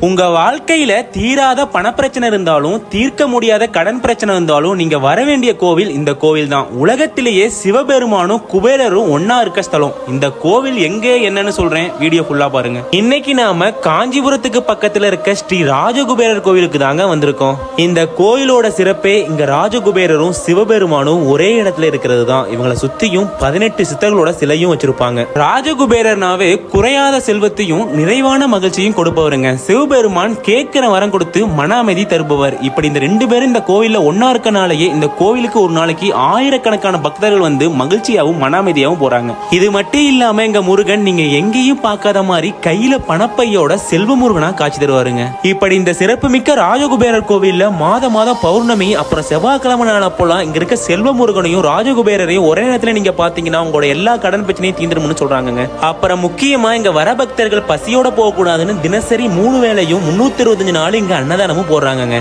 உங்க வாழ்க்கையில தீராத பணப்பிரச்சனை இருந்தாலும் தீர்க்க முடியாத கடன் பிரச்சனை இருந்தாலும் நீங்க வர வேண்டிய கோவில் இந்த கோவில் தான். உலகத்திலேயே சிவபெருமானும் குபேரரும் ஒன்னா இருக்க ஸ்தலம். இந்த கோவில் எங்க என்னன்னு சொல்றேன், வீடியோ ஃபுல்லா பாருங்க. இன்னைக்கு நாம காஞ்சிபுரத்துக்கு பக்கத்துல இருக்க ஸ்ரீ ராஜகுபேரர் கோவிலுக்கு தாங்க வந்திருக்கோம். இந்த கோயிலோட சிறப்பே இங்க ராஜகுபேரரும் சிவபெருமானும் ஒரே இடத்துல இருக்கிறது தான். இவங்களை சுத்தியும் 18 சித்தர்களோட சிலையும் வச்சிருப்பாங்க. ராஜகுபேரர்னாவே குறையாத செல்வத்தையும் நிறைவான மகிழ்ச்சியும் கொடுப்பவருங்க. சிவபெருமான் கேட்கிற வரம் கொடுத்து மன அமைதி தருபவர். இப்படி இந்த 2 பேரும் இந்த கோயில்ல ஒன்னா இருக்கனாலேயே இந்த கோவிலுக்கு ஒரு நாளைக்கு ஆயிரக்கணக்கான பக்தர்கள் வந்து மகிழ்ச்சியாவும் மன அமைதியாவும் போறாங்க. இது மட்டும் இல்லாம எங்க முருகன் நீங்க எங்கேயும் பார்க்காத மாதிரி கையில பணப்பையோட செல்வ முருகனா காட்சி தருவாருங்க. இப்படி இந்த சிறப்பு மிக்க ராஜகுபேரர் கோவில்ல மாதம் பௌர்ணமி அப்புறம் செவ்வாய்க்கிழமை நாள் அப்போலாம் இங்க இருக்க செல்வ முருகனையும் ராஜகுபேரரையும் ஒரே நேரத்துல நீங்க பாத்தீங்கன்னா உங்களோட எல்லா கடன் பிரச்சனையும் தீந்துரும்னு சொல்றாங்க. அப்புறம் முக்கியமா இங்க வர பக்தர்கள் பசியோட போக கூடாதுன்னு தினசரி 3 வேளையும் 325 நாள் இங்க அன்னதானமும் போடுறாங்க.